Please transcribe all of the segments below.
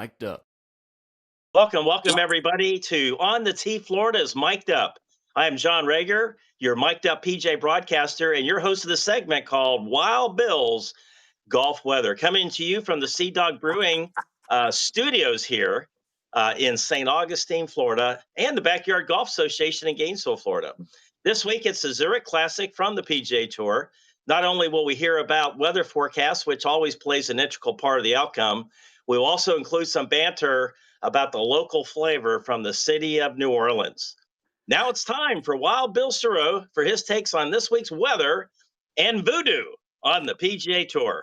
Mic'd up. Welcome everybody to On the Tee Florida's Mic'd Up. I am John Reger, your Mic'd Up PGA broadcaster, and your host of the segment called Wild Bill's Golf Weather, coming to you from the Sea Dog Brewing studios here in St. Augustine, Florida, and the Backyard Golf Association in Gainesville, Florida. This week it's the Zurich Classic from the PGA Tour. Not only will we hear about weather forecasts, which always plays an integral part of the outcome, we'll also include some banter about the local flavor from the city of New Orleans. Now it's time for Wild Bill Suro for his takes on this week's weather and voodoo on the PGA Tour.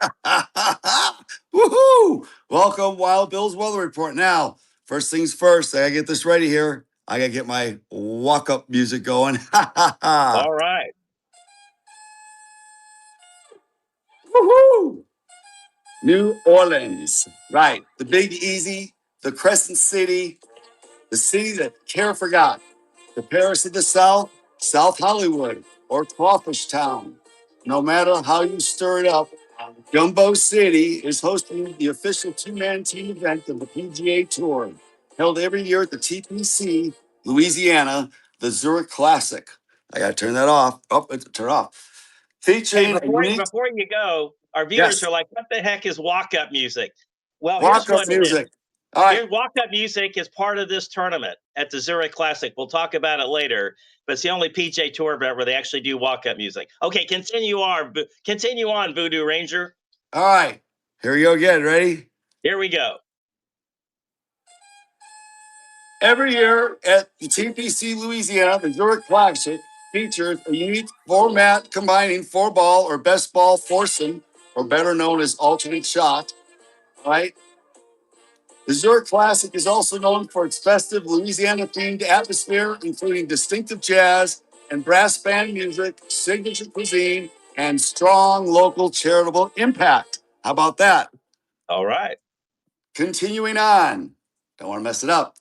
Woohoo! Welcome, Wild Bill's Weather Report. Now, first things first, I gotta get this ready here. I gotta get my walk-up music going. All right. Woohoo! New Orleans. Right. The Big Easy, the Crescent City, the city that care forgot. The Paris of the South, South Hollywood, or Crawfish Town. No matter how you stir it up, Gumbo City is hosting the official two-man team event of the PGA Tour, held every year at the TPC, Louisiana, the Zurich Classic. I gotta turn that off. Oh, turn off. Featuring before you go, our viewers are like, what the heck is walk-up music? Well, here's what music. It is. All right. Walk-up music is part of this tournament at the Zurich Classic. We'll talk about it later, but it's the only PGA Tour event where they actually do walk-up music. Okay, continue on, Voodoo Ranger. All right, here we go again. Ready? Here we go. Every year at the TPC Louisiana, the Zurich Classic features a unique format combining four ball or best ball foursome, or better known as alternate shot. All right. The Zurich Classic is also known for its festive Louisiana-themed atmosphere, including distinctive jazz and brass band music, signature cuisine, and strong local charitable impact. How about that? All right. Continuing on. Don't want to mess it up.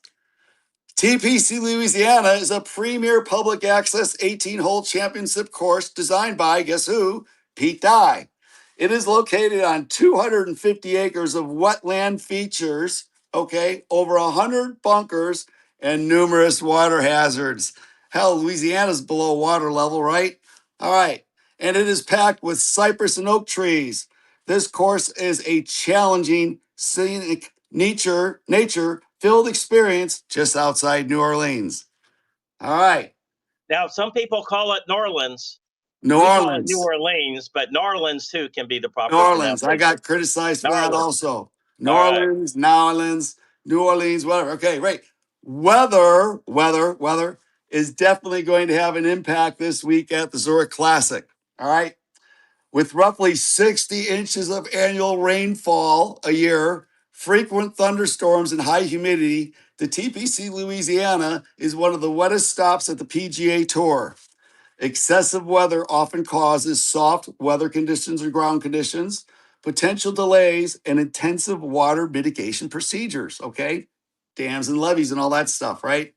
TPC Louisiana is a premier public access 18-hole championship course designed by, guess who? Pete Dye. It is located on 250 acres of wetland features, okay, over 100 bunkers and numerous water hazards. Hell, Louisiana's below water level, right? All right. And it is packed with cypress and oak trees. This course is a challenging, scenic, nature-filled experience just outside New Orleans. All right. Now, some people call it New Orleans. New Orleans. New Orleans, but New Orleans, too, can be the proper New Orleans. I got criticized for that also. New Orleans, New Orleans, whatever. Okay, right. Weather is definitely going to have an impact this week at the Zurich Classic. All right. With roughly 60 inches of annual rainfall a year, frequent thunderstorms, and high humidity, the TPC Louisiana is one of the wettest stops at the PGA Tour. Excessive weather often causes soft weather conditions or ground conditions, potential delays, and intensive water mitigation procedures, okay? Dams and levees and all that stuff, right?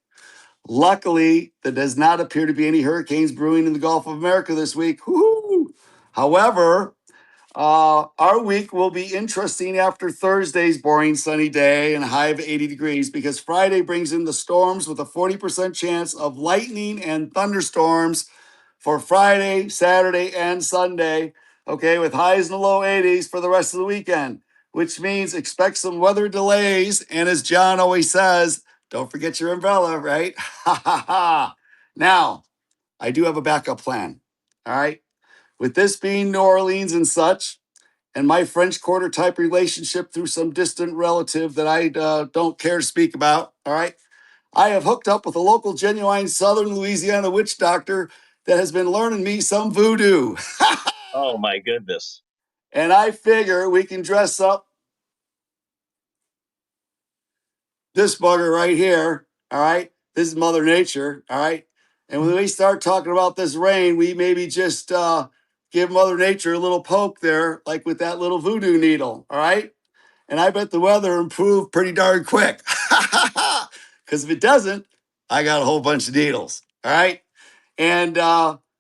Luckily, there does not appear to be any hurricanes brewing in the Gulf of America this week. Woo-hoo! However, our week will be interesting after Thursday's boring sunny day and a high of 80 degrees because Friday brings in the storms with a 40% chance of lightning and thunderstorms for Friday, Saturday, and Sunday, okay, with highs in the low 80s for the rest of the weekend, which means expect some weather delays. And as John always says, don't forget your umbrella, right? Ha ha ha. Now, I do have a backup plan, all right? With this being New Orleans and such, and my French Quarter type relationship through some distant relative that I don't care to speak about, all right? I have hooked up with a local genuine Southern Louisiana witch doctor that has been learning me some voodoo. Oh, my goodness. And I figure we can dress up this bugger right here, all right? This is Mother Nature, all right? And when we start talking about this rain, we maybe just give Mother Nature a little poke there, like with that little voodoo needle, all right? And I bet the weather improved pretty darn quick. Because if it doesn't, I got a whole bunch of needles, all right? And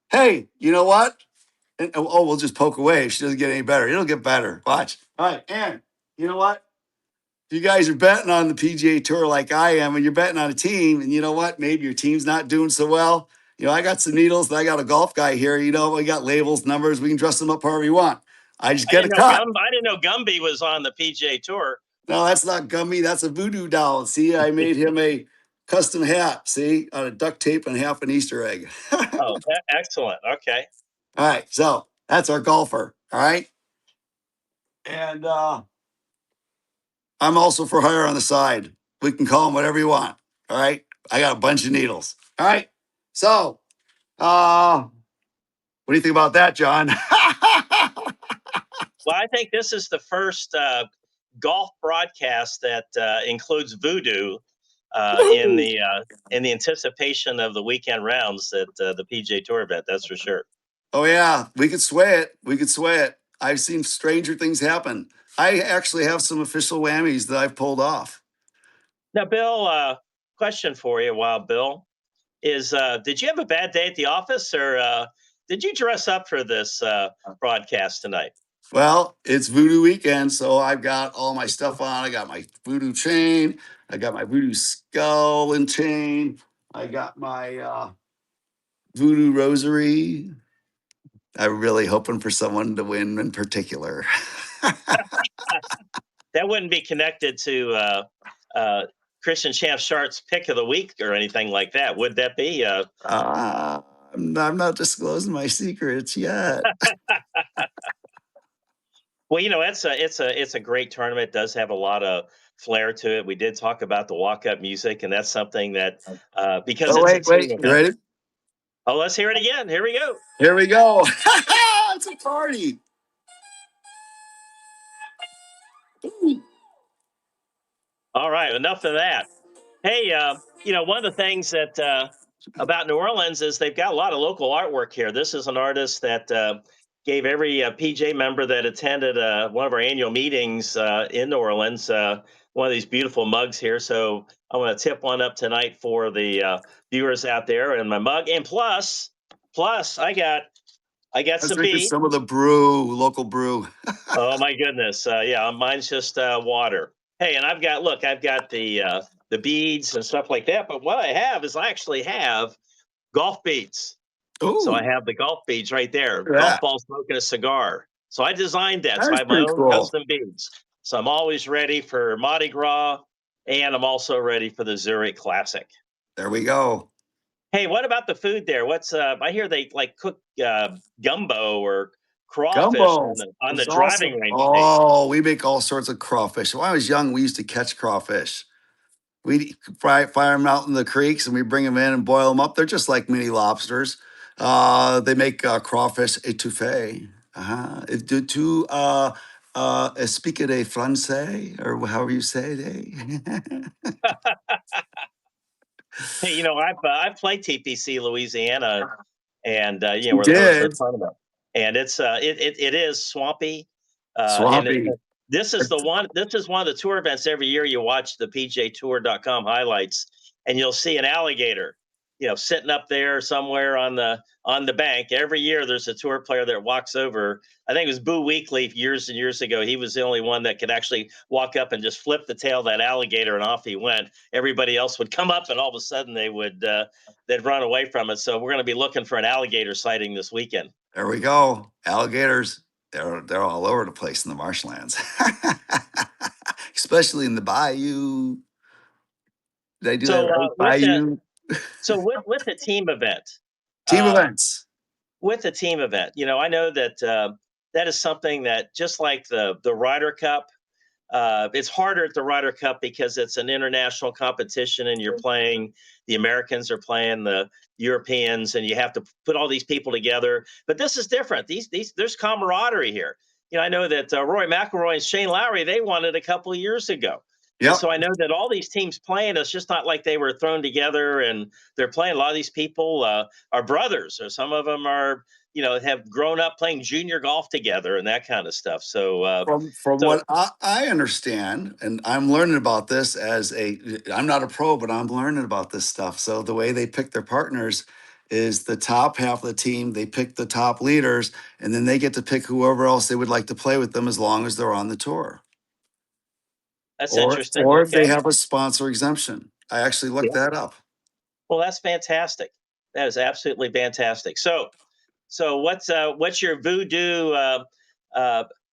hey, you know what? And, we'll just poke away if she doesn't get any better. It'll get better. Watch. All right, and you know what? If you guys are betting on the PGA Tour like I am, and you're betting on a team, and you know what? Maybe your team's not doing so well. I got some needles, and I got a golf guy here. We got labels, numbers. We can dress them up however you want. I just get a cut. I didn't know Gumby was on the PGA Tour. No, that's not Gumby. That's a voodoo doll. See, I made him a custom hat. See, out of duct tape and half an Easter egg. Oh, excellent. Okay. All right, so that's our golfer. All right, and I'm also for hire on the side. We can call him whatever you want. All right, I got a bunch of needles. All right, so what do you think about that, John? Well, I think this is the first golf broadcast that includes voodoo in the anticipation of the weekend rounds at the PGA Tour event. That's for sure. Oh yeah, we could sway it. We could sway it. I've seen stranger things happen. I actually have some official whammies that I've pulled off. Now, Bill, question for you, WildBill, is did you have a bad day at the office, or did you dress up for this broadcast tonight? Well, it's voodoo weekend, so I've got all my stuff on. I got my voodoo chain. I got my voodoo skull and chain. I got my voodoo rosary. I'm really hoping for someone to win in particular. That wouldn't be connected to Christian Champ Shart's pick of the week or anything like that, would that be? I'm not disclosing my secrets yet. Well, it's a great tournament. It does have a lot of flair to it. We did talk about the walk-up music, and that's something that because Oh, it's a wait, team you event. ready? Oh, let's hear it again. Here we go. Here we go. It's a party. All right, enough of that. Hey, one of the things that about New Orleans is they've got a lot of local artwork here. This is an artist that gave every PJ member that attended one of our annual meetings in New Orleans one of these beautiful mugs here. So I want to tip one up tonight for the viewers out there and my mug. And plus, I got Let's some drink beads. some of the brew, local brew. Oh my goodness, yeah, mine's just water. Hey, and I've got the beads and stuff like that. But what I have is I actually have golf beads. So I Oh, have the golf beads right there. yeah, Golf ball smoking a cigar. So I designed that. So I that's have my pretty own cool. custom beads. So I'm always ready for Mardi Gras, and I'm also ready for the Zurich Classic. There we go. Hey, what about the food there? What's I hear they like cook gumbo or crawfish Gumbo on the is awesome. driving range tee. Oh, we make all sorts of crawfish. When I was young, we used to catch crawfish. We fire them out in the creeks and we bring them in and boil them up. They're just like mini lobsters. They make crawfish étouffée. De tout explique de français, or however you say it. Hey, I've played TPC Louisiana, and You we're the host of did. the tournament, and it is swampy, and Swampy. this is the one. This is one of the tour events every year. You watch the PGAtour.com highlights, and you'll see an alligator, sitting up there somewhere on the bank. Every year, there's a tour player that walks over. I think it was Boo Weekley years and years ago. He was the only one that could actually walk up and just flip the tail of that alligator, and off he went. Everybody else would come up, and all of a sudden they'd run away from it. So we're going to be looking for an alligator sighting this weekend. There we go. Alligators. They're all over the place in the marshlands, especially in the bayou. Did I do that So right? Bayou with the team event, team uh, events. I know that that is something that just like the Ryder Cup, it's harder at the Ryder Cup because it's an international competition, and the Americans are playing the Europeans, and you have to put all these people together. But this is different. There's camaraderie here. I know that Rory McIlroy and Shane Lowry, they won it a couple of years ago. And Yep. so I know that all these teams playing, it's just not like they were thrown together and they're playing. A lot of these people are brothers, or some of them are, have grown up playing junior golf together and that kind of stuff. So, From so what I understand, and I'm learning about this I'm not a pro, but I'm learning about this stuff. So the way they pick their partners is the top half of the team, they pick the top leaders, and then they get to pick whoever else they would like to play with them as long as they're on the tour. That's or interesting. if they Okay. have a sponsor exemption. I actually looked that up. Well, that's fantastic. That is absolutely fantastic. So what's your voodoo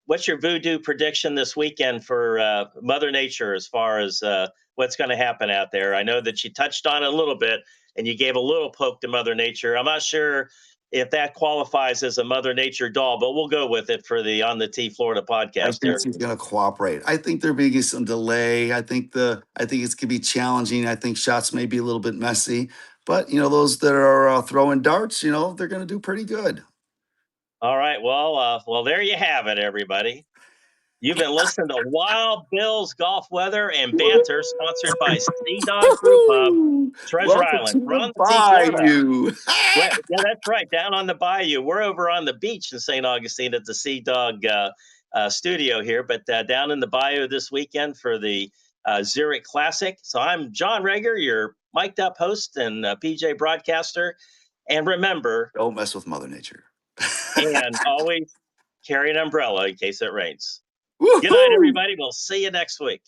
what's your voodoo prediction this weekend for Mother Nature as far as what's going to happen out there? I know that you touched on it a little bit and you gave a little poke to Mother Nature. I'm not sure if that qualifies as a Mother Nature doll, but we'll go with it for the On the T Florida I podcast think here. she's going to cooperate. I think there may be some delay. I think it's going to be challenging. I think shots may be a little bit messy, but those that are throwing darts, they're going to do pretty good. All right. Well, there you have it, everybody. You've been listening to Wild Bill's Golf Weather and Banter, sponsored by Sea Dog Brew Pub, Treasure Welcome Island. to We're the on the T Florida. bayou. Well, yeah, that's right. Down on the bayou. We're over on the beach in St. Augustine at the Sea Dog studio here, but down in the bayou this weekend for the Zurich Classic. So I'm John Reger, your mic'd up host and PJ broadcaster. And remember, Don't mess with Mother Nature. and always carry an umbrella in case it rains. Good night, Woohoo! everybody. We'll see you next week.